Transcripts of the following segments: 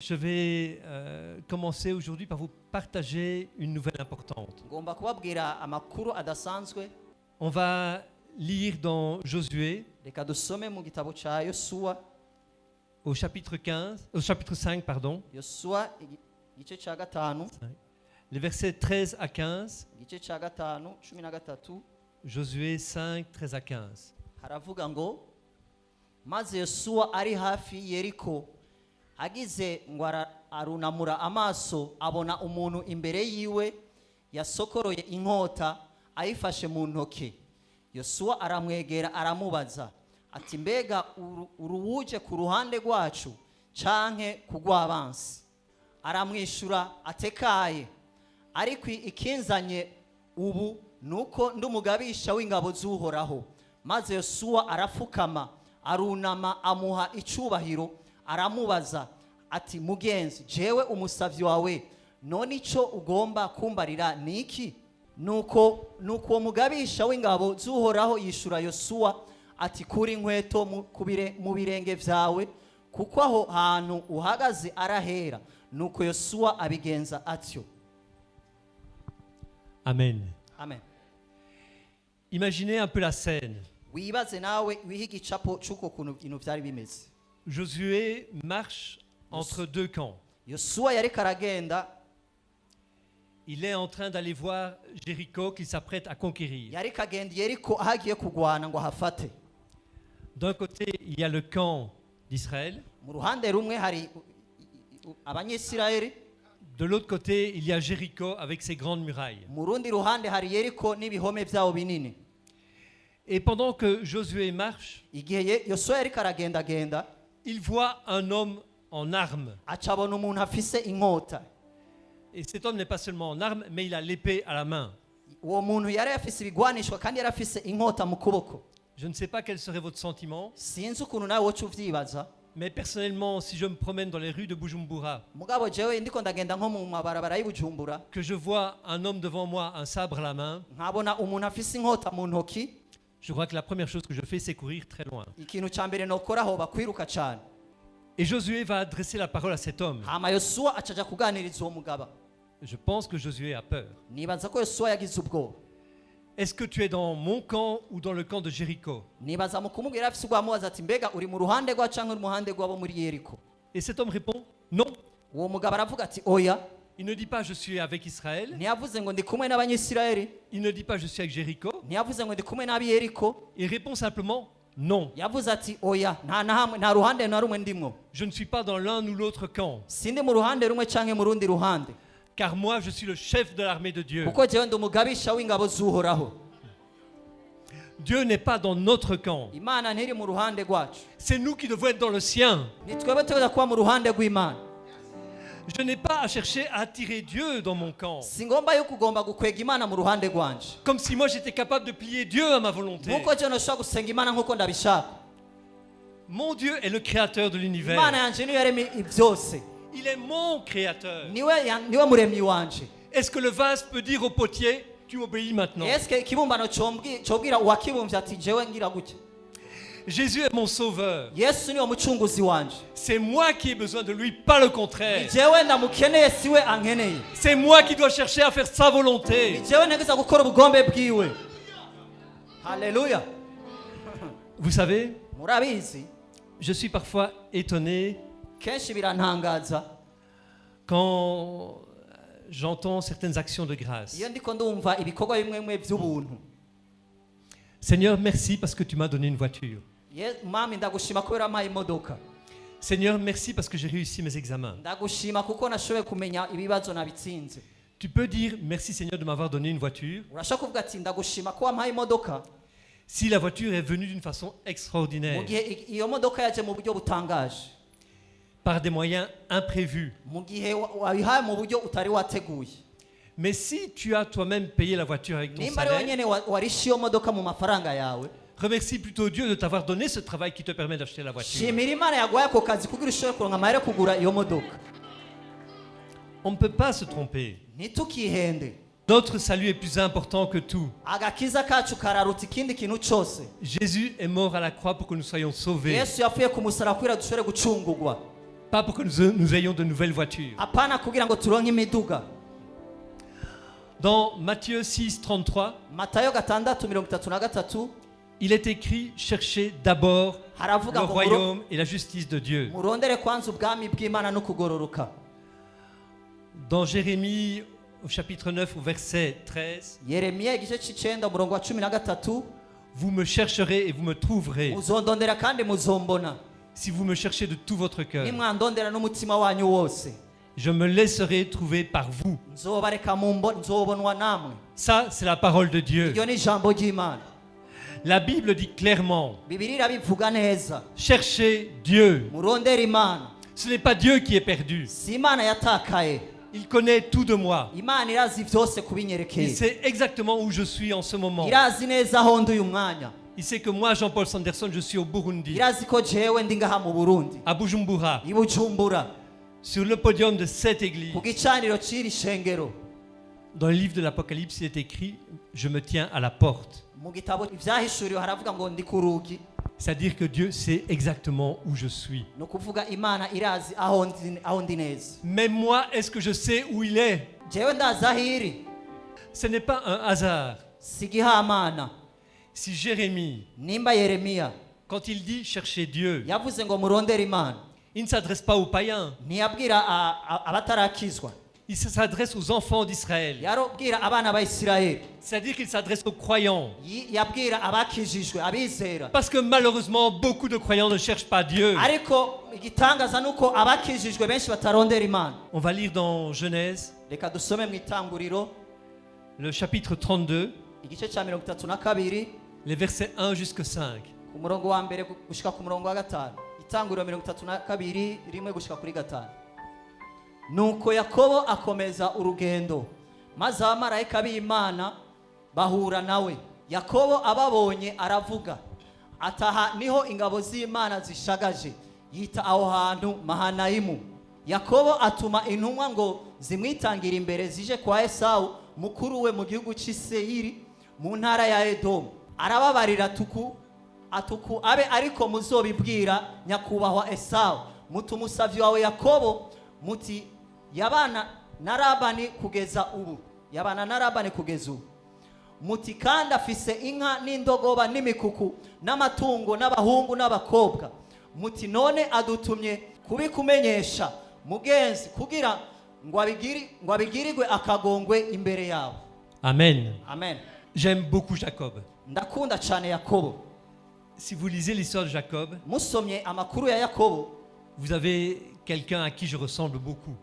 Je vais commencer aujourd'hui par vous partager une nouvelle importante. ngomba kubabwira amakuru adasanzwe. On va lire dans Josué Reka dusome mu gitabo ca Yosuwa, au chapitre 5, pardon, Yosuwa igice ca gatanu, les versets 13 à 15. igice ca gatanu 13. Josué 5, 13 à 15. Haravuga ngo, maze Yosuwa ari hafi Yeriko agize ngo arunamura amaso abona umuntu imbere yiwe yasokoroye inkota ayifashe mu ntoke. Yosuwa aramwegera aramubaza ati, mbega uruwuje ku ruhande rwacu canke kugwabansi? Aramwishura atekaye, ariko ikinzanye ubu nuko ndumugabisha w'ingabo z'Uhoraho. Maze Yosuwa arafukama arunama amuha icubahiro, aramubaza ati, mugenzi, jewe umusavyi wawe, none ico ugomba kumbarira niki? Nuko uwo mugabisha w'ingabo z'Uhoraho yishura Yosuwa ati, kuri inkweto mu birenge vyawe, kuko aho hantu uhagaze arahera. Nuko Yosuwa abigenza atyo. Amen. Amen. Imaginez un peu la scène. Wibaze nawe wiha igicapo c'uko kuntu ibintu vyari bimeze. Josué marche entre deux camps. Yosuwa yariko aragenda, Il est en train d'aller voir Jéricho qu'il s'apprête à conquérir. yariko agenda Yeriko aho agiye kugwana ngo hafate. D'un côté, il y a le camp d'Israël. Mu ruhande rumwe hari abanyisirayeli, De l'autre côté, il y a Jéricho avec ses grandes murailles. mu rundi ruhande hari Yeriko n'ibihome vyawo binini. Et pendant que Josué marche, Igihe Yosuwa yariko aragendagenda, il voit un homme en armes. aca abona umuntu afise inkota. Et cet homme n'est pas seulement en armes, mais il a l'épée à la main. Uwo muntu yari afise ibigwanishwa kandi yari afise inkota mu kuboko. Je ne sais pas quel serait votre sentiment, Sinzi ukuntu nawe woca uvyibaza, mais personnellement, si je me promène dans les rues de Bujumbura, mugabo jewe ndiko ndagenda nko mu mabarabara y'Ibujumbura, que je vois un homme devant moi, un sabre à la main, nkabona umuntu afise inkota mu ntoki, je crois que la première chose que je fais, c'est courir très loin. ikintu ca mbere nokora hoba kwiruka cane. Et Josué va adresser la parole à cet homme. Hama Yosuwa acaja kuganiriza uwo mugaba. Je pense que Josué a peur. Nibaza ko Yosuwa yagize ubwoba. Est-ce que tu es dans mon camp ou dans le camp de Jéricho? Nibaza mu kumubwira afise ubwamubaza ati, mbega uri mu ruhande rwa canke uri mu ruhande rw'abo muri Yeriko? Et cet homme répond, non. Uwo mugabo aravuga ati, oya. Il ne dit pas je suis avec Israël. Ntiyavuze ngo ndi kumwe n'abanyisirayeli, Il ne dit pas je suis avec Jéricho. ntiyavuze ngo ndi kumwe n'ab'i Yeriko. Il répond simplement non. Yavuze ati, oya, nta ruhande na rumwe ndimwo. Je ne suis pas dans l'un ou l'autre camp. Sindi mu ruhande rumwe canke mu rundi ruhande. Car moi je suis le chef de l'armée de Dieu. Kuko jewe ndi umugabisha w'ingabo z'Uhoraho. Dieu n'est pas dans notre camp. Imana ntiri mu ruhande rwacu. C'est nous qui devons être dans le sien. Ni twebwe tuza kuba mu ruhande rw'Imana. Je n'ai pas à chercher à attirer Dieu dans mon camp. Si ngomba yuko ugomba gukwega Imana mu ruhande rwanje. Comme si moi j'étais capable de plier Dieu à ma volonté. Nkuko jewe noshobora gusenga Imana nkuko ndabishaka. Mon Dieu est le créateur de l'univers. Imana yanje niyo yaremye ivyose. Il est mon créateur. Niwe muremyi wanje. Est-ce que le vase peut dire au potier, tu m'obéis maintenant? Eske ikibumbano cobwira uwakibumvye ati jewe ngira gutya? Jésus est mon sauveur. Yesu niwe mucunguzi wanje. C'est moi qui ai besoin de lui, pas le contraire. Ni jewe ndamukeneye siwe ankeneye. C'est moi qui dois chercher à faire sa volonté. Ni jewe ntegeza gukora ubugombe bwiwe. Haleluya. Vous savez, Murabizi, je suis parfois étonné kenshi birantangaza quand j'entends certaines actions de grâce. iyo ndiko ndumva ibikorwa bimwe bimwe by'ubuntu. Seigneur, merci parce que tu m'as donné une voiture. Mami, ndagushima kubera wampaye imodoka. Seigneur, merci parce que j'ai réussi mes examens. Ndagushima kuko nashoboye kumenya ibibazo nabitsinze. Tu peux dire merci Seigneur de m'avoir donné une voiture Urashaka kuvuga ati ndagushima ko wampaye imodoka si la voiture est venue d'une façon mu extraordinaire, gihe iyo modoka yaje mu buryo butangaje, par des moyens imprévus. mu gihe wabihaye mu buryo utari wateguye. Mais si tu as toi-même payé la voiture avec ton Nimba rero salaire, nyene warishe iyo modoka mu mafaranga yawe, remercie plutôt Dieu de t'avoir donné ce travail qui te permet d'acheter la voiture. shimira Imana yaguhaye ako kazi kugira ushobore kuronka amahera yo kugura iyo modoka. On ne peut pas se tromper. Ntitukihende. Notre salut est plus important que tout. Agakiza kacu kararuta ikindi kintu cyose. Jésus est mort à la croix pour que nous soyons sauvés. Yesu yapfuye ku musaraba kugira dushobore gucungurwa. Pas pour que nous ayons de nouvelles voitures. apana kugira ngo turonke imiduga. Dans Matthieu 6, 33, Matayo 6:33 il est écrit « Cherchez d'abord haravuga le ngo royaume et la justice de Dieu ». murondere kwanza ubwami bw'Imana no kugororoka. Dans Jérémie, au chapitre 9, au verset 13, Yeremiya igice c'icenda umurongo wa 13, vous me chercherez et vous me trouverez muzondondera kandi muzombona si vous me cherchez de tout votre cœur. nimwandondera n'umutima wanyu wose. Je me laisserai trouver par vous. Nzobareka nzobonwa namwe. Ça, c'est la parole de Dieu. Iryo ni ijambo ry'Imana. La Bible dit clairement, Bibiliya irabivuga neza. cherchez Dieu. Murondera Imana. Ce n'est pas Dieu qui est perdu. Si Imana yatakaye. Il connaît tout de moi. Imana irazi vyose Il kubinyerekeye. sait exactement où je suis en ce moment. Irazi neza aho ndi uyu mwanya. Il sait que moi, Jean-Paul Sanderson, je suis au Burundi, Irazi ko jewe ndi ngaha mu Burundi. à Bujumbura, I Bujumbura. sur le podium de cette église. Ku gicaniro c'iri shengero. Dans le livre de l'Apocalypse, il est écrit « Je me tiens à la porte Mu gitabo ivyahishuriwe haravuga ngo ndi ku rugi. ». C'est-à-dire que Dieu sait exactement où je suis. No kuvuga Imana irazi aho ndi neza. Mais moi, est-ce que je sais où il est? Jewe ndazi aho iri. Ce n'est pas un hasard. Sigihamana. Si Jérémie, Nimba Yeremiya quand il dit « chercher Dieu », yavuze ngo murondere Imana, il ne s'adresse pas aux païens. ntiyabwira abatarakizwa, Il s'adresse aux enfants d'Israël. yarabwira abana ba Isirayeli, C'est-à-dire qu'il s'adresse aux croyants. yabwira abakijijwe abizera. Parce que malheureusement, beaucoup de croyants ne cherchent pas Dieu. Ariko igitangaza nuko abakijijwe benshi batarondera Imana. On va lire dans Genèse, Reka dusome mu Itanguriro le chapitre 32, igice ca 32, les versets 1 jusqu'à 5. ku murongo wa mbere gushika ku murongo wa 5. Itanguriro 32 rimwe gushika kuri 5. Nuko Yakobo akomeza urugendo, maze abamarayika b'Imana bahura nawe. Yakobo ababonye aravuga, ataha niho ingabo z'Imana zishagaje, yita aho hantu Mahanayimu. Yakobo atuma intumwa ngo zimwitangira imbere zije kwa Esawu mukuru we mu gihugu c'Iseyiri mu ntara ya Edomu. Arababarira atuku abe ariko muzobibwira nyakubahwa Esawu, muti umusavyi wawe Yakobo muti yabana na Labani kugeza ubu, muti kandi afise inka n'indogoba n'imikuku n'amatungo n'abahungu n'abakobwa, muti none adutumye kubikumenyesha mugenzi kugira ngo abigirirwe akagongwe imbere yawe. Amen. Amen. J'aime beaucoup Jacob. Ndakunda cyane Yakobo. Si vous lisez l'histoire de Jacob, Musomye amakuru ya Yakobo, vous avez quelqu'un à qui je ressemble beaucoup.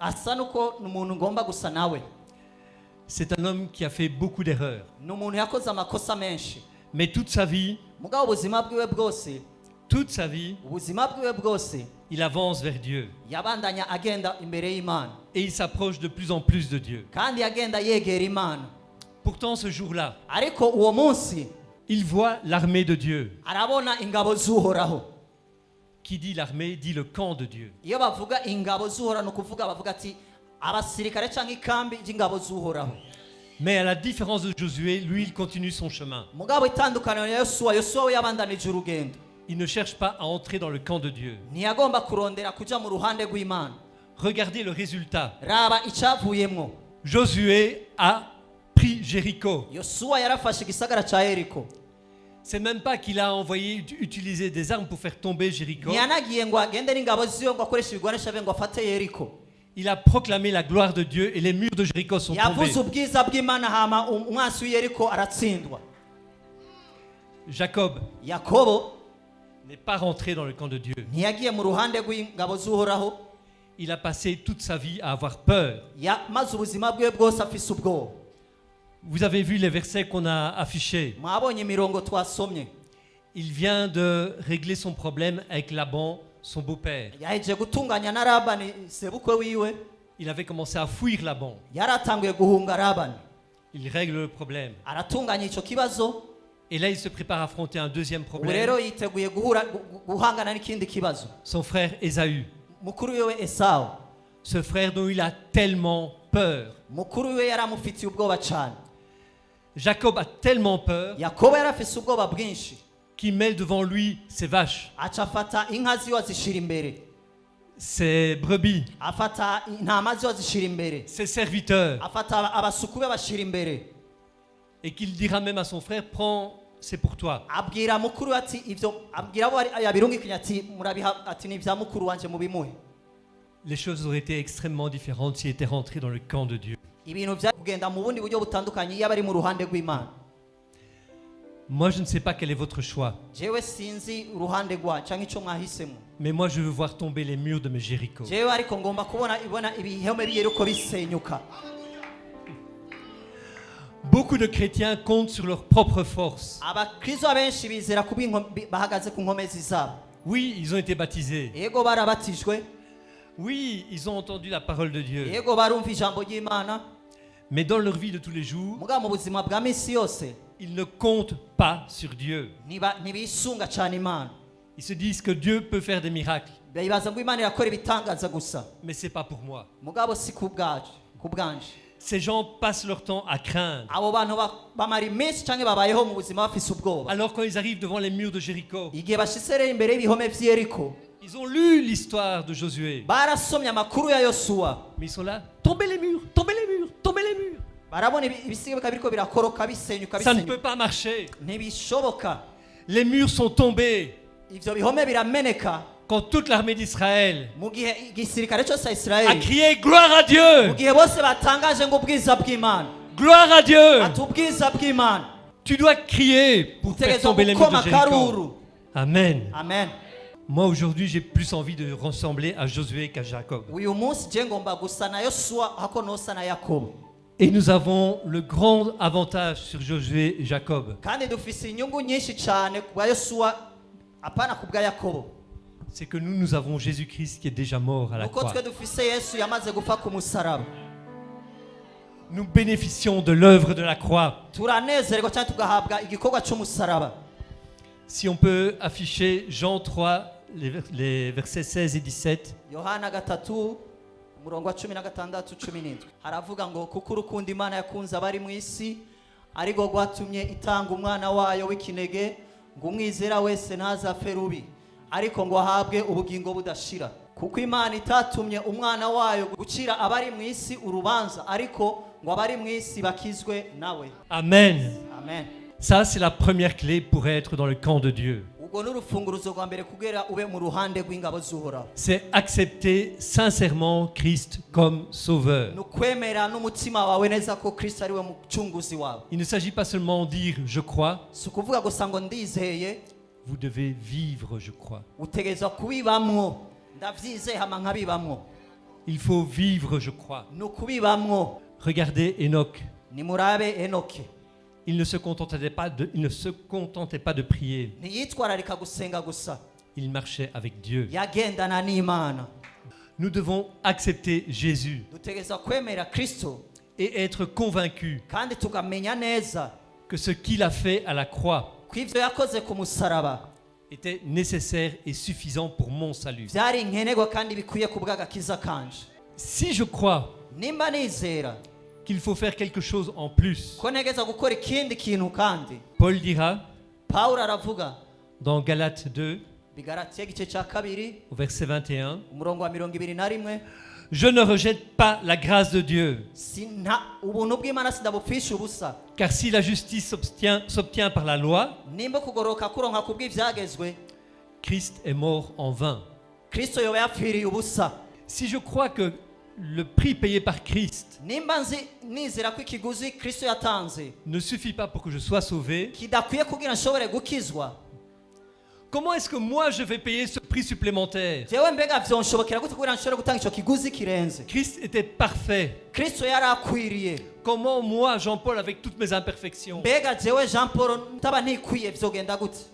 asa nuko n'umuntu ngomba gusa nawe. C'est un homme qui a fait beaucoup d'erreurs. N'umuntu yakoze amakosa menshi. Mais toute sa vie, Mugabo ubuzima bwiwe bwose, il avance vers Dieu. yabandanya agenda imbere y'Imana. Et il s'approche de plus en plus de Dieu. Kandi yagenda yegera Imana. Pourtant, ce jour-là, Ariko uwo munsi il voit l'armée de Dieu. arabona ingabo z'Uhoraho. Qui dit l'armée, dit le camp de Dieu. Iyo bavuga ingabo z'Uhoraho no kuvuga bavuga ati abasirikare cyangwa ikambi y'ingabo z'Uhoraho. Mais à la différence de Josué, lui, il continue son chemin. Mugabo itandukaniro ya Yosuwa we yabandanije urugendo. Il ne cherche pas à entrer dans le camp de Dieu. Ntiyagomba kurondera kuja mu ruhande rw'Imana. Regardez le résultat. Raba icavuyemwo. Josué a pris Jéricho. Yosuwa yarafashe igisagara ca Yeriko. C'est même pas qu'il a envoyé utiliser des armes pour faire tomber Jéricho. Ntiyanagiye ngo agende n'ingabo ziyo ngo akoreshe ibigwanisho ngo afate Yeriko. Il a proclamé la gloire de Dieu et les murs de Jéricho sont tombés. Yavuze ubwiza bw'Imana hama umwasi w'Yeriko aratsindwa. Jacob Yakobo n'est pas rentré dans le camp de Dieu. ntiyagiye mu ruhande rw'ingabo z'Uhoraho. Il a passé toute sa vie à avoir peur. Maze ubuzima bwiwe bwose afise ubwoba. Vous avez vu les versets qu'on a affichés. Mwabonye imirongo twasomye. Il vient de régler son problème avec Laban, son beau-père. Yaheje gutunganya na Labani sebukwe wiwe. Il avait commencé à fuir Laban. Yaratanguye guhunga Labani. Il règle le problème. Aratunganya ico kibazo. Et là, il se prépare à affronter un deuxième problème. Rero yiteguye guhangana n'ikindi kibazo. Son frère Ésaü. Mukuru wiwe Esawu. Ce frère dont il a tellement peur. Mukuru wiwe yaramufitiye ubwoba cyane. Jacob a tellement peur Yakobo yarafise ubwoba bwinshi. qu'il met devant lui ses vaches. Acafata inka ziwe azishira imbere. ses brebis, afata intama ziwe azishira imbere, ses serviteurs, afata abasuku be bashira imbere, et qu'il dira même à son frère, prends, c'est pour toi. abwira mukuru we ati ivyo, abwira abo yabirungikanye ati murabiha, ati ni ivya mukuru wanje mubimuhe. Les choses auraient été extrêmement différentes s'il était rentré dans le camp de Dieu. Ibintu vya kugenda mu bundi buryo butandukanye iyo abari mu ruhande rw'Imana. Moi, je ne sais pas quel est votre choix, Jewe sinzi uruhande rwa canke ico mwahisemo, mais moi, je veux voir tomber les murs de Jéricho. jewe ariko ngomba ibona ibihome biyeruko bisenyuka. Beaucoup de chrétiens comptent sur leur propre force. Abakristo abenshi bizera bahagaze ku nkomezi zabo. Oui, ils ont été baptisés. Yego barabatijwe, Oui, ils ont entendu la parole de Dieu. yego barumva ijambo ry'Imana, Mais dans leur vie de tous les jours, muga mu buzima bwa misi yose ils ne comptent pas sur Dieu. ntibisunga cyane Imana. Ils se disent que Dieu peut faire des miracles, Bibaza ngo Imana irakora ibitangaza gusa, mais ce n'est pas pour moi. mugabo si ku bwanje. Ces gens passent leur temps à craindre. Abo bantu bamara iminsi canke babayeho mu buzima bafise ubwoba. Alors quand ils arrivent devant les murs de Jéricho, Igihe bashitse rero imbere y'ibihome vy'Yeriko, ils ont lu l'histoire de Josué. barasomye amakuru ya Yosuwa, Mais ils sont là, tombez les murs, tombez les murs, tombez les murs. barabona ibisiga biriko birakoroka bisenyuka Ça ne peut pas marcher. ntibishoboka. Les murs sont tombés Ivyo bihome birameneka quand toute l'armée d'Israël mu gihe igisirikare cyose cya a Isirayeli, crié gloire à Dieu, mu gihe bose batangaje ngo ubwiza bw'Imana, gloire à Dieu. ati ubwiza bw'Imana, Tu dois crier pour faire utegerezwa tomber les murs de gukoma Jéricho. karuru. Amen. Amen. Moi aujourd'hui j'ai plus envie de ressembler à Josué qu'à Jacob. Uyu munsi je ngomba gusa na Yosuwa hako nosa na Yakobo, Et nous avons le grand avantage sur Josué et Jacob. kandi dufise inyungu nyinshi cyane ku bwa Yosuwa apana ku bwa Yakobo, C'est que nous avons Jésus-Christ qui est déjà mort à la nuko croix. twe dufise Yesu yamaze gupfa ku musaraba. Nous bénéficions de l'œuvre de la croix. Turanezerwa cyane tugahabwa igikorwa cy'umusaraba. Si on peut afficher Jean 3, les versets 16 et 17. Yohana 3 umurongo wa 16 17 haravuga ngo kuko urukundo Imana yakunze abari mu isi ariko rwatumye itanga umwana wayo w'ikinege ngo umwizera wese ntazapfe rubi ariko ngo ahabwe ubugingo budashira. Kuko Imana itatumye umwana wayo gucira abari mu isi urubanza ariko ngo abari mu isi bakizwe nawe. Amen. Amen. Ça, c'est la première clé pour être dans le camp de Dieu. Ubwo n'urufunguruzo rwa mbere kugera ube mu ruhande rw'ingabo z'Uhoraho. C'est accepter sincèrement Christ comme sauveur. Nukwemera n'umutima wawe neza ko Kristo ari we mucunguzi wawe. Il ne s'agit pas seulement de dire je crois, Si ukuvuga gusa ngo ndizeye, vous devez vivre je crois. utegerezwa kubibamwo. Ndavyizeye hama nkabibamwo. Il faut vivre je crois. Nukubibamwo. Regardez Enoch. Nimurabe Enoki. Il ne se contentait pas de prier. Ntiyitwararika gusenga gusa. Il marchait avec Dieu. Yagendana n'Imana. Nous devons accepter Jésus Dutegerezwa kwemera Kristo et être convaincus kandi tukamenya neza que ce qu'il a fait à la croix ko ivyo yakoze ku musaraba était nécessaire et suffisant pour mon salut. vyari nkenerwa kandi bikwiye ku bw'agakiza kanje. Si je crois Nimba nizera qu'il faut faire quelque chose en plus, ko ntegeza gukora ikindi kintu kandi, Paul dira Pawulo aravuga dans Galates 2, Bigalatiya igice cya 2 au verset 21, umurongo wa 21, je ne rejette pas la grâce de Dieu, ubuntu bw'Imana sindabupfisha ubusa. car si la justice s'obtient par la loi, Nimba kugoroka kuronka ku bw'ivyagezwe, Christ est mort en vain. Kristo yoba yapfiriye ubusa. Si je crois que le prix payé par Christ Nimba nizera ko ikiguzi Kristo yatanze ne suffit pas pour que je sois sauvé, kidakwiye kugira nshobore gukizwa, comment est-ce que moi je vais payer ce prix supplémentaire? jewe mbega vyonshobokera gute kugira nshobore gutanga ico kiguzi kirenze? Christ était parfait. Kristo yari akwiriye. Comment moi, Jean-Paul, avec toutes mes imperfections, Mbega jewe Jean Paul ntaba ntikwiye vyogenda gute?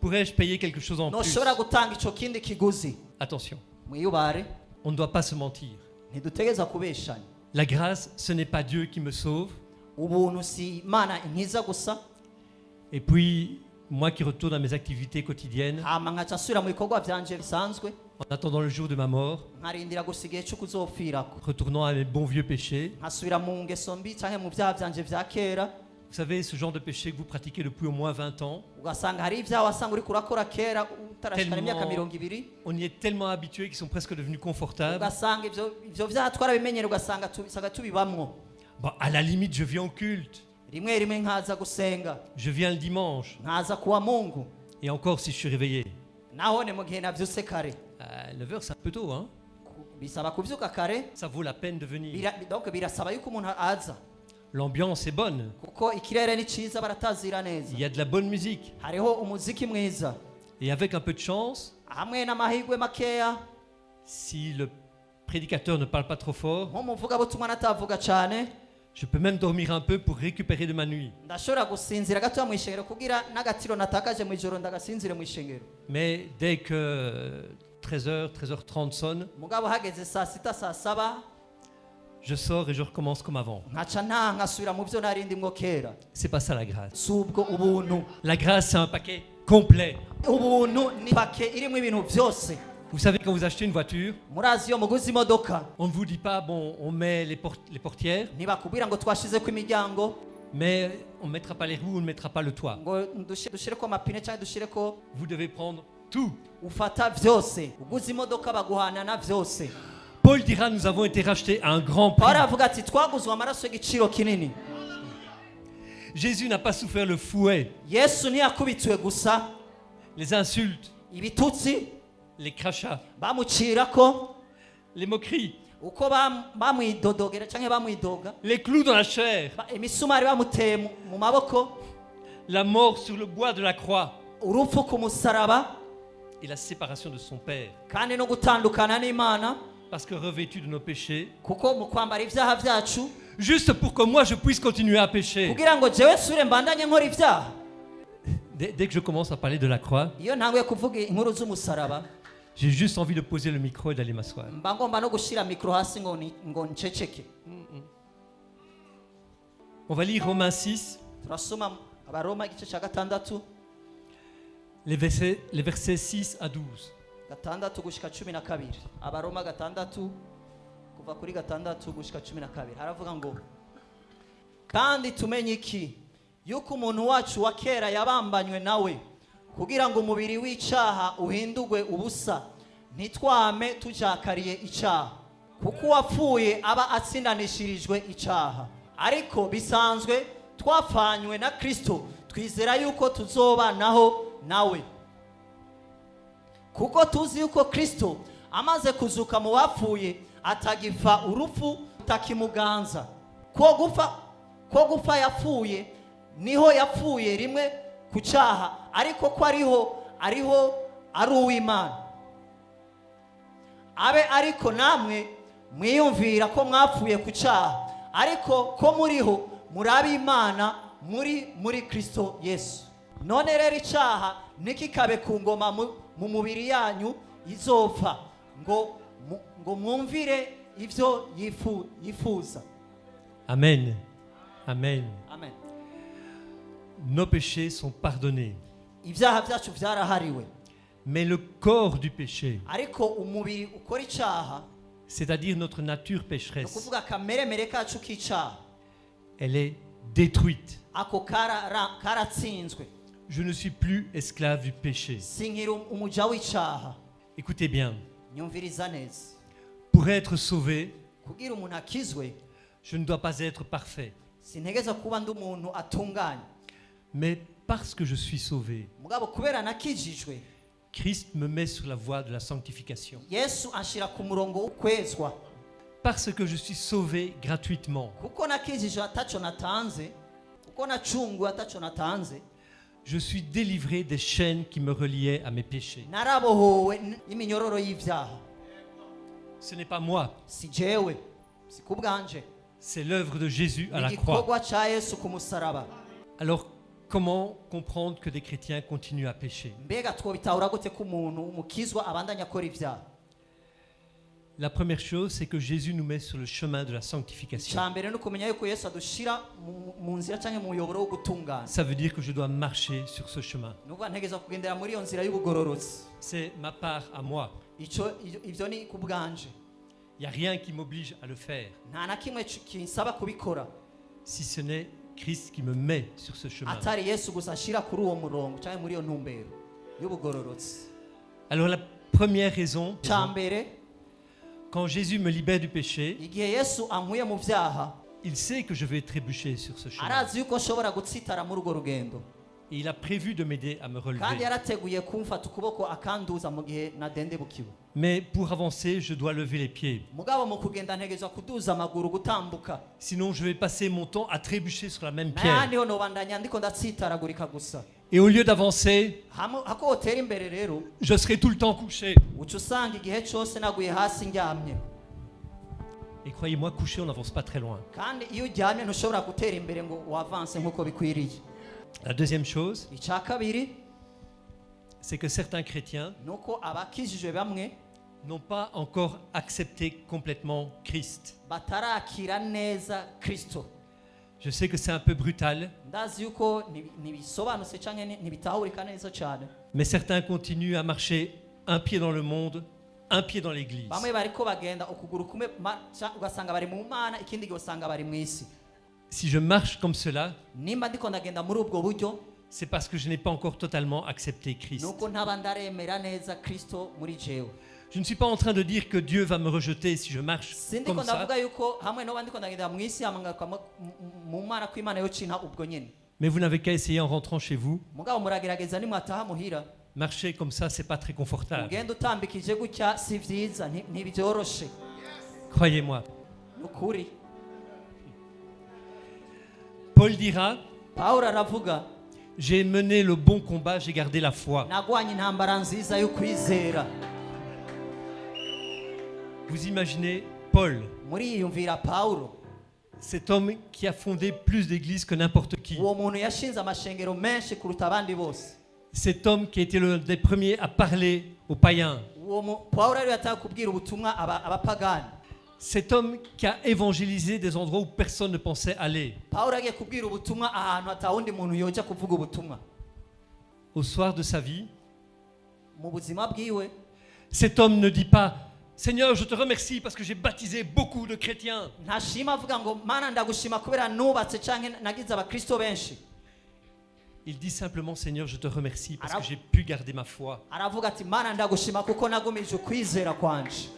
pourrais-je payer quelque chose en plus? Noshobora gutanga ico kindi kiguzi? Attention, Mwiyubare, on ne doit pas se mentir. ntidutegeza kubeshanya. La grâce, ce n'est pas Dieu qui me sauve. Ubuntu si Imana inkiza gusa, Et puis, moi qui retourne à mes activités quotidiennes, hama nkaca nsubira mu bikorwa vyanje bisanzwe, en attendant le jour de ma mort, nkarindira gusa igihe co kuzopfirako, retournant à mes bons vieux péchés, nkasubira mu ngeso mbi canke mu vyaha vyanje vya kera. Vous savez, ce genre de péché que vous pratiquez depuis au moins 20 ans, ugasanga hari ibyaha wasanga uriko urakora kera utarashikana imyaka tellement, 20, on y est tellement habitués qu'ils sont presque devenus confortables. ugasanga ivyo vyaha twarabimenyera ugasanga tubibamwo. Bon, à la limite, je viens au culte, Rimwe rimwe nkaza gusenga, je viens le dimanche, nkaza kuwa Mungu, et encore si je suis réveillé. naho ne mu gihe navyutse kare. 9h, c'est un peu tôt, hein? Bisaba kuvyuka kare, Ça vaut la peine de venir. donc birasaba yuko umuntu aza. L'ambiance est bonne, Kuko ikirere ni ciza baratazira neza. il y a de la bonne musique. Hariho umuziki mwiza. Et avec un peu de chance, Hamwe n'amahirwe makeya, si le prédicateur ne parle pas trop fort, nk'umuvugabutumwa natavuga cane, je peux même dormir un peu pour récupérer de ma nuit. ndashobora gusinzira gatoya mu ishengero kugira n'agatiro natakaje mu ijoro ndagasinzire mu ishengero. Mais dès que 13h, 13h30 sonne, Mugabo hageze saa sita saa saba, je sors et je recommence comme avant. nkaca nkasubira mu byo narindimwo kera. C'est pas ça la grâce. Subwo ubuntu. La grâce, c'est un paquet complet. Ubuntu ni pake irimo ibintu byose. Vous savez, quand vous achetez une voiture, Murazi iyo muguzi imodoka, on ne vous dit pas, bon, on met les portières, ntibakubwira ngo twashizeko imiryango, mais on ne mettra pas les roues, on ne mettra pas le toit. ngo dushireko amapine cyangwa dushireko. Vous devez prendre tout. Ufata vyose. Uguzi imodoka baguhana na vyose. Paul dira, nous avons été rachetés à un grand prix. Pawulo avuga ati twaguzwe amaraso y'igiciro kinini. Jésus n'a pas souffert le fouet, Yesu ntiyakubitwe gusa, les insultes, ibitutsi les crachats, bamucirako, les moqueries, uko bamwidodogera cyangwa bamwidoga, les clous dans la chair, imisumari bamuteye mu maboko, la mort sur le bois de la croix urupfu ku musaraba, et la séparation de son Père. kandi no gutandukana n'Imana, Parce que revêtu de nos péchés, kuko mu kwambara ibyaha byacu, juste pour que moi je puisse continuer à pécher. kugira ngo jewe sure mbandanye nkora ibyaha. Dès que je commence à parler de la croix, Iyo ntanguye kuvuga inkuru z'umusaraba, j'ai juste envie de poser le micro et d'aller m'asseoir. mba ngomba no gushira mikro hasi ngo nceceke. On va lire Romains 6, Turasoma Abaroma igice cya gatandatu, les versets 6 à 12. gatandatu gushika 12. Abaroma gatandatu kuva kuri gatandatu gushika 12. Haravuga ngo, kandi tumenye iki, yuko umuntu wacu wa kera yabambanywe nawe, kugira ngo umubiri w'icyaha uhindurwe ubusa, ntitwame tujakariye icyaha, kuko uwapfuye aba atsindanishirijwe icyaha. Ariko bisanzwe twapfanywe na Kristo, twizera yuko tuzobanaho nawe, kuko tuzi yuko Kristo amaze kuzuka mu bapfuye atagifa urupfu takimuganza. Ko gupfa yapfuye, niho yapfuye rimwe ku cyaha, ariko ko ariho ari uw'Imana. Abe ariko namwe mwiyumvira ko mwapfuye ku cyaha, ariko ko muriho muri Imana muri Kristo Yesu. None rero icyaha nikikabe ku ngoma mu mubiri yanyu izopfa, ngo mwumvire ivyo yifuza. Amen. Amen. Amen. Nos péchés sont pardonnés. Ibyaha byacu byarahariwe, Mais le corps du péché, ariko umubiri ukora icyaha, c'est-à-dire notre nature pécheresse, kuvuga kameremere kacu k'icyaha, elle est détruite. ako karatsinzwe. Je ne suis plus esclave du péché. Sinkiri umuja w'icyaha. Écoutez bien, Nyumviriza neza. pour être sauvé, Kugira umuntu akizwe, je ne dois pas être parfait. sintegeza kuba ndi umuntu atunganye, Mais parce que je suis sauvé, mugabo kubera nakijijwe, Christ me met sur la voie de la sanctification. Yesu anshira ku murongo w'ukwezwa. Parce que je suis sauvé gratuitement, Kuko nakijijwe ataco natanze, kuko nacunguwe ataco natanze, je suis délivré des chaînes qui me reliaient à mes péchés. narabohowe iminyororo y'ivyaha. Ce n'est pas moi, Si jewe, si kubwanje, c'est l'œuvre de Jésus à la croix. igikorwa ca Yesu ku musaraba. Alors, comment comprendre que des chrétiens continuent à pécher? Mbega twobitahura gute ko umuntu umukizwa abandanya akora ivyaha? La première chose, c'est que Jésus nous met sur le chemin de la sanctification. Icambere no kumenya yuko Yesu adushira mu nzira canke mu muyoboro wo gutungana. Ça veut dire que je dois marcher sur ce chemin. Nuvuga ntegeza kugendera muri iyo nzira y'ubugororotsi. C'est ma part à moi. Ivyo ni kubwanje. Il n'y a rien qui m'oblige à le faire, Nta na kimwe kinsaba kubikora, si ce n'est Christ qui me met sur ce chemin. atari yesu gusa ashira kuri uwo murongo cyangwa muri iyo ntumbero y'ubugororotsi. Alors la première raison, cya mbere, quand Jésus me libère du péché, igihe yesu ankuye mu byaha, il sait que je vais trébucher sur ce chemin. arazi yuko nshobora gutsitara muri urwo rugendo, Et il a prévu de m'aider à me kandi relever. yarateguye kumfata ukuboko akanduza mu gihe nadendebukiwe. Mais pour avancer, je dois lever les pieds. mugabo mu kugenda ntegerezwa kuduza amaguru, gutambuka, Sinon, je vais passer mon temps à trébucher sur la même nayandi pierre. ho nobandanya ndiko ndatsitaragurika gusa. Et au lieu d'avancer, hako wotera imbere rero je serai tout le temps couché. uca usanga igihe cyose naguye hasi ndyamye, Et croyez-moi, couché, on n'avance pas très loin. kandi iyo uryamye ntushobora gutera imbere ngo wavanse nk'uko bikwiriye. La deuxième chose, icya kabiri c'est que certains chrétiens ni uko abakijijwe bamwe n'ont pas encore accepté complètement Christ. batarakira neza Kristo. Je sais que c'est un peu brutal, ndazi yuko ntibisobanutse cyangwa ntibitahurika neza cyane, mais certains continuent à marcher un pied dans le monde, un pied dans l'église. bamwe bariko bagenda ukuguru kumwe ugasanga bari mu mana, ikindi gihe usanga bari mu isi. Si je marche comme cela, nimba ndiko ndagenda muri ubwo buryo, c'est parce que je n'ai pas encore totalement accepté Christ. nuko ntaba ndaremera neza Kristo muri jewe. Je ne suis pas en train de dire que Dieu va me rejeter si je marche sindiko comme ça, ndavuga yuko hamwe noba ndiko ndagenda mu isi hamangaka mu mana ko Imana yo cinta ubwo nyene, mais vous n'avez qu'à essayer en rentrant chez vous. mugabo muragerageza nimwataha muhira, Marcher comme ça, c'est pas très confortable. ugenda utambikije gutya si vyiza, ntibyoroshe. Croyez-moi. Ukuri Paul dira, Pawulo aravuga, j'ai mené le bon combat, j'ai gardé la foi. nagwanye intambara nziza yo kwizera. Vous imaginez Paul, muriyumvira Pawulo, cet homme qui a fondé plus d'églises que n'importe qui. uwo muntu yashinze amashengero menshi kuruta abandi bose. Cet homme qui a été l'un des premiers à parler aux païens. Pawulo rero yataye kubwira ubutumwa abapagani. Cet homme qui a évangélisé des endroits où personne ne pensait aller. Pawulo agiye kubwira ubutumwa ahantu atawundi muntu yoja kuvuga ubutumwa. Au soir de sa vie, mu buzima bwiwe, cet homme ne dit pas « Seigneur, je te remercie parce que j'ai baptisé beaucoup de chrétiens. ntashima avuga ngo mana ndagushima kubera nubatse canke nagize abakristo benshi. » Il dit simplement « Seigneur, je te remercie parce que j'ai pu garder ma foi. aravuga ati mana ndagushima kuko nagumije kwizera kwanje. »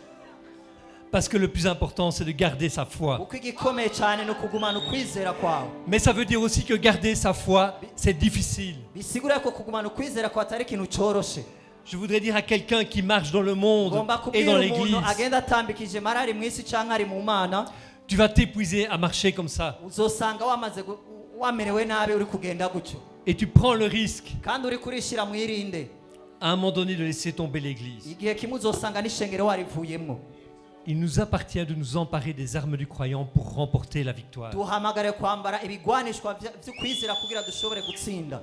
Parce que le plus important, c'est de garder sa foi. uko igikomeye cyane ni ukugumana ukwizera kwawe. Mais ça veut dire aussi que garder sa foi, c'est difficile. bisigura ko kugumana ukwizera kwawe atari ikintu cyoroshe. Je voudrais dire à quelqu'un qui marche dans le monde ugomba et kubwira dans umuntu l'église, agenda atambikije mara ari mu isi canke ari mu mana, tu vas t'épuiser à marcher comme ça. uzosanga wamerewe nabi uri kugenda gutyo, Et tu prends le risque, kandi uri kurishira mwirinde. à un moment donné, de laisser tomber l'église. igihe kimwe uzosanga n'ishengero warivuyemwo. Il nous appartient de nous emparer des armes du croyant pour remporter la victoire. duhamagare kwambara ibigwanishwa vy'ukwizera kugira dushobore gutsinda.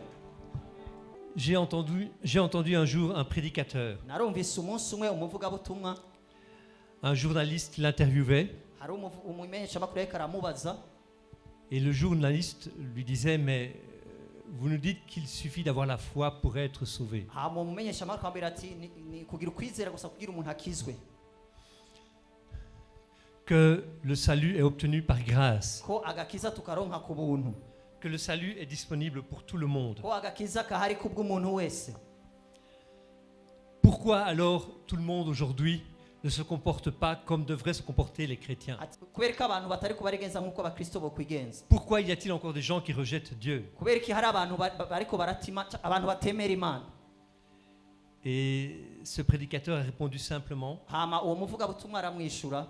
J'ai entendu un jour un prédicateur, narumvise umunsi umwe umuvugabutumwa, un journaliste l'interviewait, hari umumenyeshamakuru yariko aramubaza, et le journaliste lui disait « Mais vous nous dites qu'il suffit d'avoir la foi pour être sauvé. hama umumenyeshamakuru akambwira ati ni kugira ukwizera gusa kugira umuntu akizwe, Que le salut est obtenu par grâce, ko agakiza tukaronka ku buntu, que le salut est disponible pour tout le monde. ko agakiza kahari kubw'umuntu wese. Pourquoi alors tout le monde aujourd'hui ne se comporte pas comme devraient se comporter les chrétiens? Ati kubera ko abantu batari kubarigenza nk'uko abakristo bokwigenza. Pourquoi y a-t-il encore des gens qui rejettent Dieu? kubera ko hari abantu bariko baratima, abantu batemera Imana. Et ce prédicateur a répondu simplement, hama uwo muvugabutumwa aramwishura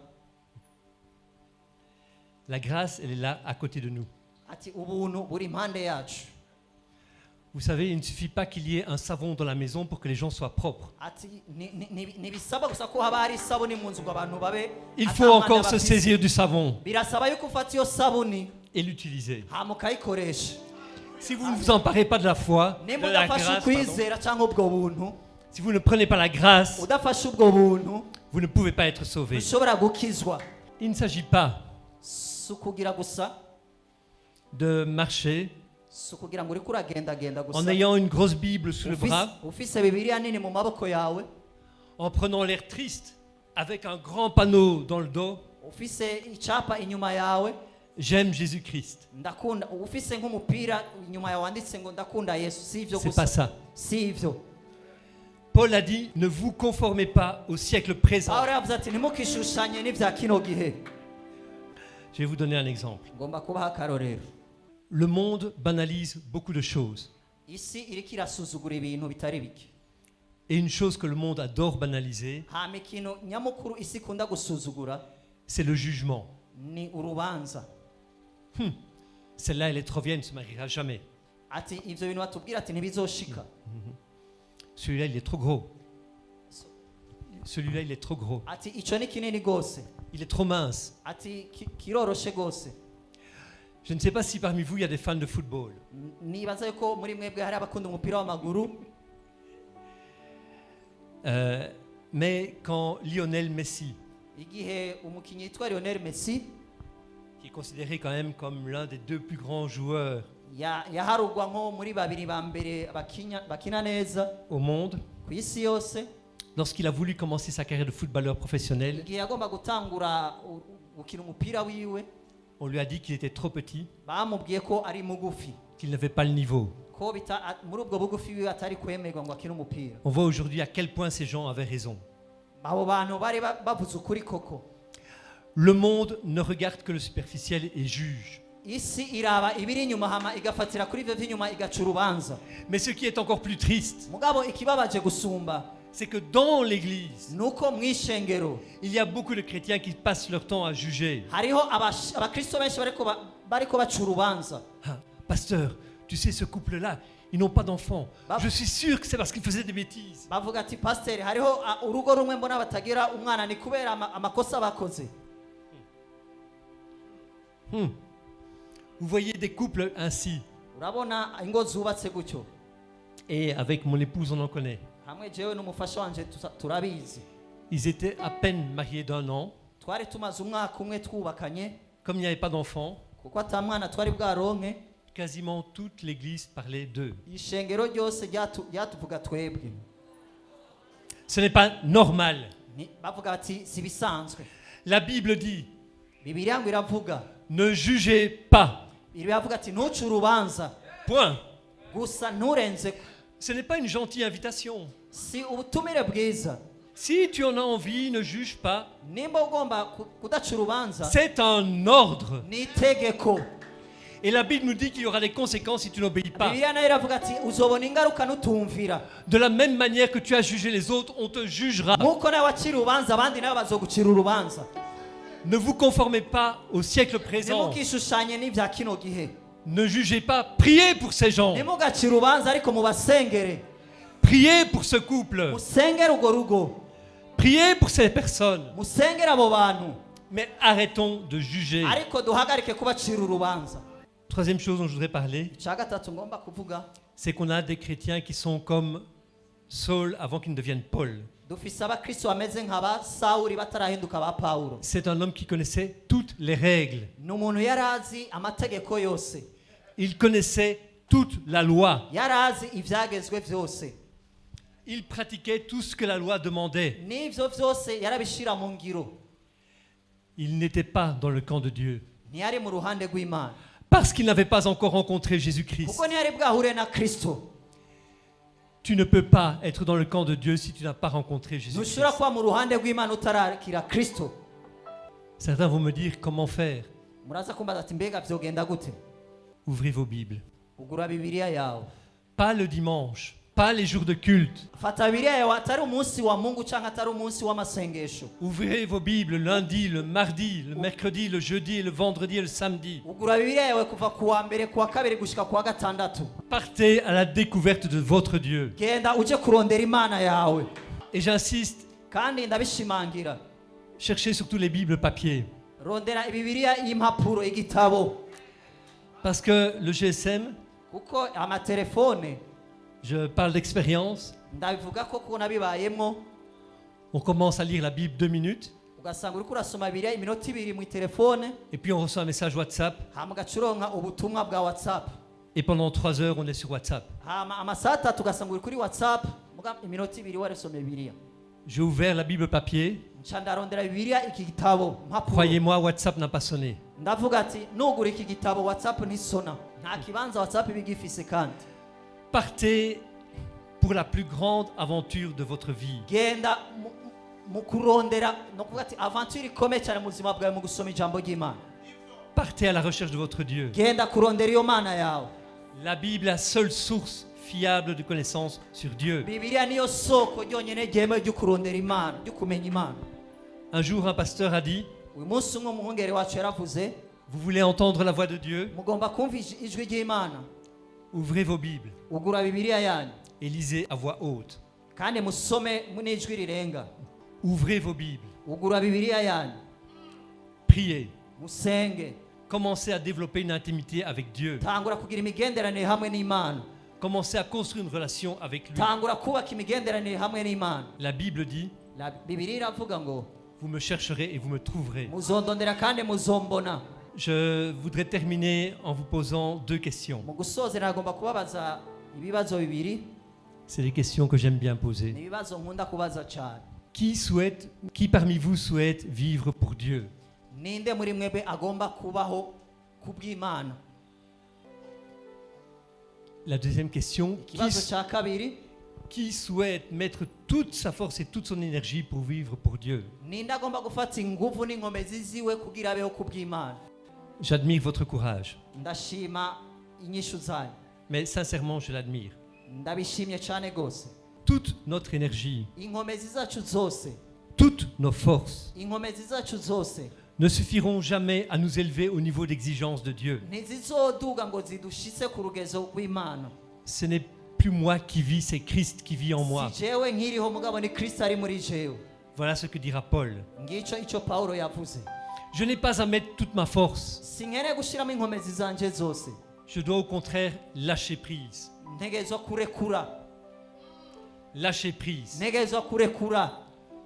la grâce, elle est là à côté de nous. ati ubuntu buri impande yacu. Vous savez, il ne suffit pas qu'il y ait un savon dans la maison pour que les gens soient propres. ati ntibisaba gusa ko haba hari isabuni mu nzu ngo abantu babe. Il faut encore se saisir du savon birasaba yuko ufata iyo sabuni et l'utiliser. hama ukayikoresha. Si vous ne vous emparez pas de la foi, de nimba la udafashe grâce, pardon, ukwizera cyangwa ubwo buntu, si vous ne prenez pas la grâce, udafashe ubwo buntu, vous ne pouvez pas être sauvé. ushobora gukizwa. Il ne s'agit pas si ukugira gusa, de marcher si ukugira ngo uriko uragendagenda en gusa, ayant une grosse Bible sous le bras, ufise bibiliya nini mu maboko yawe, en prenant l'air triste, avec un grand panneau dans le dos, ufise icapa inyuma yawe, j'aime Jésus-Christ. ndakunda ufise nk'umupira inyuma yawe wanditse ngo ndakunda Yesu si ivyo C'est pas gusa ça. si ivyo Paul a dit, ne vous conformez pas au siècle présent. Pawulo yavuze ati ntimukishushanye n'ivya kino gihe. Je vais vous donner un exemple. Ngomba kubaha akarorero. Le monde banalise beaucoup de choses. Isi iriko irasuzugura ibintu bitari bike. Et une chose que le monde adore banaliser, hama ikintu nyamukuru isi ikunda gusuzugura c'est le jugement. ni urubanza. Celle-là, elle est trop vieille, ne se mariera jamais. Ati ivyo bintu batubwira ati ntibizoshika. Celui-là, il est trop gros. Celui-là, il est trop gros. Ati ico ni kinini gose. Il est trop mince. Ati kiroroshe gose. Je ne sais pas si parmi vous, il y a des fans de football. Nibaza yuko muri mwebwe hari abakunda umupira w'amaguru. Mais quand Lionel Messi, Igihe umukinyi yitwa Lionel Messi qui est considéré quand même comme l'un des 2 plus grands joueurs yaharugwa nko muri babiri ba mbere bakina neza au monde, ku isi yose, lorsqu'il a voulu commencer sa carrière de footballeur professionnel, igihe yagomba gutangura gukina umupira wiwe on lui a dit qu'il était trop petit, bamubwiye ko ari mugufi, qu'il n'avait pas le niveau. ko muri ubwo bugufi wiwe atari kwemerwa ngo akine umupira. On voit aujourd'hui à quel point ces gens avaient raison. Abo bantu bari bavuze ukuri koko. Le monde ne regarde que le superficiel et juge. Isi iraba ibiri inyuma hama igafatira kuri ivyo vy'inyuma igaca urubanza. Mais ce qui est encore plus triste, Mugabo ikibabaje gusumba c'est que dans l'église, nuko mwishengero il y a beaucoup de chrétiens qui passent leur temps à juger. hariho abakristo benshi bariko baca urubanza. Ah, pasteur, tu sais ce couple-là, ils n'ont pas d'enfants. Bah- Je suis sûr que c'est parce qu'ils faisaient des bêtises. Bavuga ati pasiteri hariho urugo rumwe mbona batagira umwana ni kubera amakosa bakoze. Vous voyez des couples ainsi. Urabona ingo zubatse gutyo. Et avec mon épouse, on en connaît. Hamwe jewe n'umufasha wanje turabizi. Ils étaient à peine mariés d'1 an. Twari tumaze umwaka umwe twubakanye Comme il n'y avait pas d'enfants, kuko ata mwana twari bwaronke, quasiment toute l'église parlait d'eux. ishengero ryose ryatuvuga twebwe. Ce n'est pas normal. Bavuga bati si bisanzwe. La Bible dit, Bibiliya ngo iravuga, ne jugez pas. iravuga ati ntuce urubanza Point. gusa nturenze. Ce n'est pas une gentille invitation. Si ubutumire bwiza. Si tu en as envie, ne juge pas. Nimba ugomba kudaca urubanza C'est un ordre. ni itegeko. Et la Bible nous dit qu'il y aura des conséquences si tu n'obéis pas. Bibiliya nayo iravuga ati uzobona ingaruka nutumvira. De la même manière que tu as jugé les autres, on te jugera. Nkuko nawe wacira urubanza abandi nabo bazogucira urubanza. Ne vous conformez pas au siècle présent. Ntimukishushanye n'ivya kino gihe. Ne jugez pas. Priez pour ces gens. Ntimugacire urubanza ariko mubasengere. Priez pour ce couple. Musengere urwo rugo. Priez pour ces personnes. Musengere abo bantu. Mais arrêtons de juger. Ariko duhagarike kubacira urubanza. Troisième chose dont je voudrais parler, Icya gatatu ngomba kuvuga, c'est qu'on a des chrétiens qui sont comme Saul avant qu'ils ne deviennent Paul. dufise abakristo bameze nk'aba Sawuli batarahinduka ba Pawulo. C'est un homme qui connaissait toutes les règles. Ni umuntu yari azi amategeko yose. Il connaissait toute la loi. Yari azi ivyagezwe vyose. Il pratiquait tout ce que la loi demandait. N'ivyo vyose yarabishira mu ngiro. Il n'était pas dans le camp de Dieu. Ntiyari mu ruhande rw'Imana. Parce qu'il n'avait pas encore rencontré Jésus-Christ. Kuko ntiyari bwahure na Kristo. Tu ne peux pas être dans le camp de Dieu si tu n'as pas rencontré Jésus-Christ. Ntushobora kuba mu ruhande rw'Imana utarakira Kristo. Certains vont me dire comment faire. Muraza kumbaza ati mbega vyogenda gute? Ouvrez vos Bibles. Ugura Bibiliya yawe. Pas le dimanche, pas les jours de culte. Fata Bibiliya yawe atari umunsi wa Mungu canke atari umunsi w'amasengesho. Ouvrez vos Bibles le lundi, le mardi, le mercredi, le jeudi, le vendredi et le samedi. Ugura Bibiliya yawe kuva kuwa mbere kuwa kabiri gushika kuwa gatandatu. Partez à la découverte de votre Dieu. Genda uje kurondera Imana yawe. Et j'insiste, Kandi ndabishimangira. cherchez surtout les Bibles papier. Rondera Bibiliya y'impapuro igitabo. Parce que le GSM, Kuko amatelefone je parle d'expérience, ndabivuga ko kuna bibayemwo. on commence à lire la Bible 2 minutes, Ugasanga uriko urasoma Bibiliya iminota ibiri mu telefone. et puis on reçoit un message WhatsApp, Hama ugacuronka ubutumwa bwa WhatsApp. et pendant 3 heures, on est sur WhatsApp. Hama amasaha atatu ugasanga uri kuri WhatsApp. Muga iminota ibiri waresomye Bibiliya. J'ai ouvert la Bible papier. Nca ndarondera Bibiliya iki gitabo mpapuro. Croyez-moi, WhatsApp n'a pas sonné. ndavuga ati nugura iki gitabo WhatsApp nisona nta kibanza WhatsApp bigifise kandi Partez pour la plus grande aventure de votre vie. genda mu kurondera no kuvuga ati aventure ikomeye cyane mu buzima bwawe mu gusoma ijambo ry'Imana Partez à la recherche de votre Dieu. genda kurondera iyo Mana yawe La Bible est la seule source fiable de connaissance sur Dieu. Bibiliya niyo soko ryonyine ryemewe ryo kurondera Imana ryo kumenya Imana Un jour, un pasteur a dit, uyu munsi umwe umuhungeri wacu yaravuze vous voulez entendre la voix de Dieu? mugomba kumva ijwi ry'Imana Ouvrez vos Bibles ugura Bibiliya yanyu et lisez à voix haute. kandi musome n'ijwi rirenga Ouvrez vos Bibles, ugura Bibiliya yanyu priez, musenge commencez à développer une intimité avec Dieu, tangura kugira imigenderanire hamwe n'Imana commencez à construire une relation avec lui. tangura kubaka imigenderanire hamwe n'Imana La Bible dit, Bibiliya iravuga ngo vous me chercherez et vous me trouverez. muzondondera kandi muzombona Je voudrais terminer en vous posant deux questions. mu gusozera nagomba kubabaza ibibazo bibiri C'est des questions que j'aime bien ni poser. ibibazo nkunda kubaza cyane Qui parmi vous souhaite vivre pour Dieu? ninde muri mwebwe agomba kubaho kubw'Imana La deuxième question, ikibazo cya kabiri qui souhaite mettre toute sa force et toute son énergie pour vivre pour Dieu? ninde agomba gufata ingufu n'inkomezi ziwe kugira abeho kubw'Imana J'admire votre courage, ndashima inyishu zanyu mais sincèrement, je l'admire. ndabishimye cyane rwose Toute notre énergie, inkomezi zacu zose toutes nos forces inkomezi zacu zose ne suffiront jamais à nous élever au niveau d'exigence de Dieu. ntizizoduga ngo zidushitse ku rugezo rw'Imana Ce n'est plus moi qui vis, c'est Christ qui vit en moi. si jewe nkiriho mugabo ni Kristo ari muri jewe Voilà ce que dira Paul. ngicyo icyo Pawulo yavuze Je n'ai pas à mettre toute ma force. sinkeneye gushyiramo inkomezi zanje zose Je dois au contraire lâcher prise. ntegerezwa kurekura Lâcher prise. ntegerezwa kurekura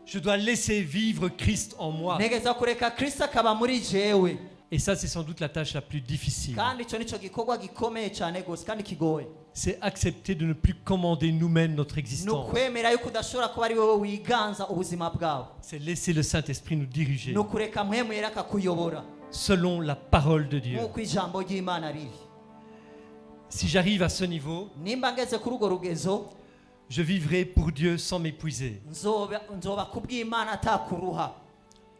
Je dois laisser vivre Christ en moi. ntegerezwa kureka Kristo akaba muri jewe Et ça, c'est sans doute la tâche la plus difficile. kandi icyo nicyo gikorwa gikomeye cyane rwose kandi kigoye C'est accepter de ne plus commander nous-mêmes notre ni existence. ukwemera yuko udashobora kuba ari wowe wiganza ubuzima bwawe C'est laisser le Saint-Esprit nous diriger ni ukureka mpwemu yera akakuyobora selon la parole de Dieu. nk'uko ijambo ry'Imana riri Si j'arrive à ce niveau, nimba ngeze kuri urwo rugezo je vivrai pour Dieu sans m'épuiser. nzoba kubw'Imana atakuruha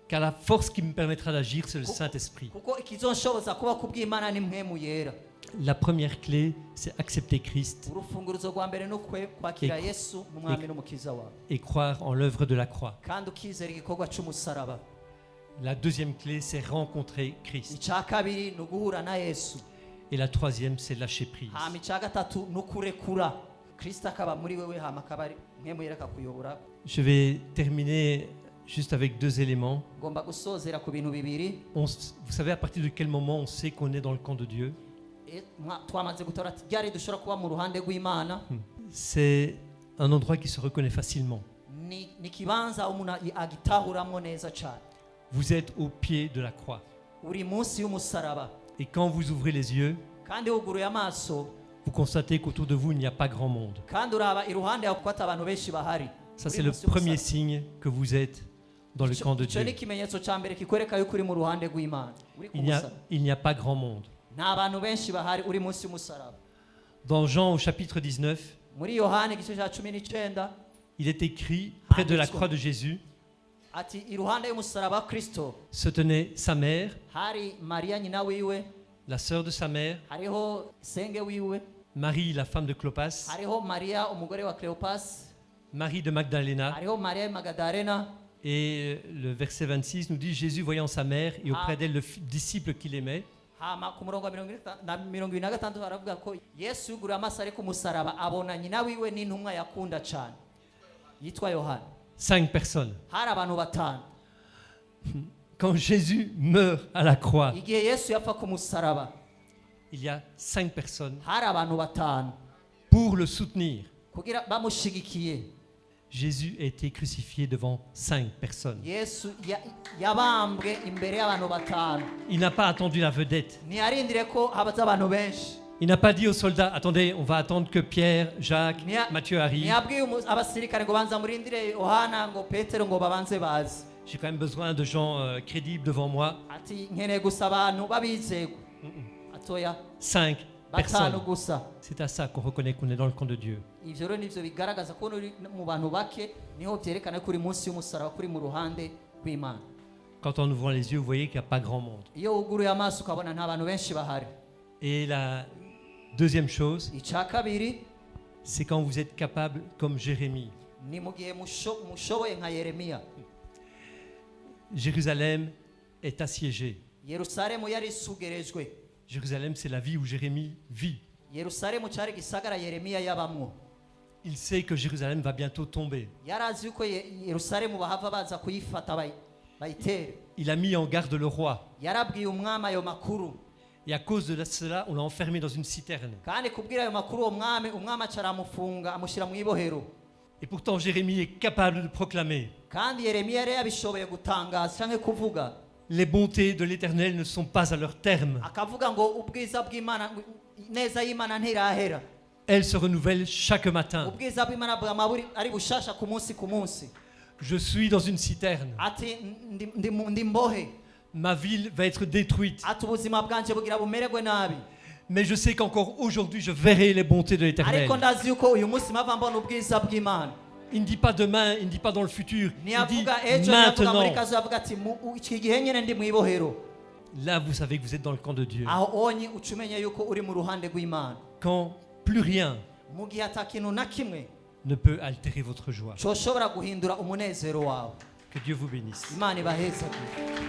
Car la force qui me permettra d'agir, c'est le Saint-Esprit. kuko ikizonshoboza kuba kubw'Imana ni mpwemu yera La première clé, c'est accepter Christ urufunguruzo rwa mbere ni kwakira Yesu n'umwami n'umukiza wawe et croire en l'œuvre de la croix. kandi ukizera igikorwa cy'umusaraba La deuxième clé, c'est rencontrer Christ. icya kabiri ni uguhura na Yesu Et la troisième, c'est lâcher prise. hama icya gatatu ni ukurekura Kristo akaba muri wewe hama akaba ari mpwemu yera akakuyobora Je vais terminer juste avec deux éléments. ngomba gusozera ku bintu bibiri Vous savez à partir de quel moment on sait qu'on est dans le camp de Dieu? twamaze gutora ati ryari dushobora kuba mu ruhande rw'Imana C'est un endroit qui se reconnaît facilement. ni ikibanza umuntu agitahuramwo neza cyane Vous êtes au pied de la croix. uri munsi y'umusaraba Et quand vous ouvrez les yeux, kandi wuguruye amaso vous constatez qu'autour de vous, il n'y a pas grand monde. kandi uraba iruhande yawe kuko abantu benshi bahari Ça, Uri c'est le munsi y'umusaraba. premier signe que vous êtes dans le camp de icyo ni Dieu. ikimenyetso cya mbere kikwereka yuko uri mu ruhande rw'Imana uri ku musaraba Il n'y a pas grand monde. nta bantu benshi bahari uri munsi y'umusaraba Dans Jean au chapitre 19, muri Yohani igice cya 19 il est écrit, près de la croix de Jésus, ati iruhande y'umusaraba wa Kristo se tenait sa mère, hari Mariya nyina wiwe la sœur de sa mère, hariho senge wiwe Marie, la femme de Clopas, hariho Mariya umugore wa Cleopas Marie de Magdalena. hariho Mariya Magdalena Et le verset 26 nous dit, Jésus voyant sa mère et auprès d'elle le disciple qu'il aimait, hama ku murongo wa 26 haravuga ko Yesu yuguruye amaso ari ku musaraba abona nyina wiwe n'intumwa yakunda cyane yitwa Yohana 5 personnes. hari abantu batanu Quand Jésus meurt à la croix, igihe Yesu yapfa ku musaraba il y a 5 personnes hari abantu batanu pour le soutenir. kugira bamushigikiye Jésus a été crucifié devant 5 personnes. Yesu yabambwe imbere y'abantu batanu Il n'a pas attendu la vedette. ntiyarindire ko habaza abantu benshi Il n'a pas dit aux soldats, attendez, on va attendre que Pierre, Jacques, Matthieu arrivent. ntiyabwiye abasirikare ngo banza murindire Yohana ngo Petero ngo babanze baze j'ai quand même besoin de gens crédibles devant moi. ati nkeneye gusa abantu babizego atoya 5 batanu personnes. gusa. C'est à ça qu'on reconnaît qu'on est dans le camp de Dieu. Ivyo rero nivyo bigaragaza ko uri mu bantu bake niho byerekana ko uri munsi y'umusaraba kuri mu ruhande rw'Imana. Quand en ouvrant les yeux, vous voyez qu'il n'y a pas grand monde. Iyo wuguruye amaso ukabona nta bantu benshi bahari. Et la deuxième chose, Icya kabiri c'est quand vous êtes capable, comme Jérémie. ni mu gihe mushoboye nka Yeremiya. Jérusalem est assiégée. Yerusalemu yari isugerejwe. Jérusalem, c'est la vie où Jérémie vit. Yerusalemu cyari gisagara Yeremiya yabamwo. Il sait que Jérusalem va bientôt tomber. Yarazi yuko Yerusalemu bahava baza kuyifata bayitere. Il a mis en garde le roi. Yarabwiye umwami ayo makuru. Et à cause de cela, on l'a enfermé dans une citerne. Kandi kubwira ayo makuru uwo umwami acaramufunga amushyira mu ibohero. Et pourtant, Jérémie est capable de proclamer: Kandi Yeremiya yari yabishoboye gutangaza cyangwa kuvuga. les bontés de l'Éternel ne sont pas à leur terme. Akavuga ngo ubwiza bw'Imana neza y'Imana ntirahera. Elles se renouvellent chaque matin. Ubwiza bw'Imana bw'amaburi ari bushasha ku munsi ku munsi. Je suis dans une citerne. Ati ndi mbohe. Ma ville va être détruite. Ati ubuzima bwanje bugira bumererwe nabi. Mais je sais qu'encore aujourd'hui, je verrai les bontés de l'Éternel. Ariko ndazi yuko uyu munsi mpava mbona ubwiza bw'Imana. Il ne dit pas demain, il ne dit pas dans le futur. Il dit Niyavuga ejo niyavuga muri maintenant. kazo avuga ati iki gihe nyene ndi mu ibohero. Là, vous savez que vous êtes dans le camp de Dieu. Aho onye ucumenya yuko uri mu ruhande rw'Imana. Quand plus rien Mu gihe atakintu na kimwe ne peut altérer votre joie. coshobora guhindura umunezero wawe. Que Dieu vous bénisse. Imana ibahezagire.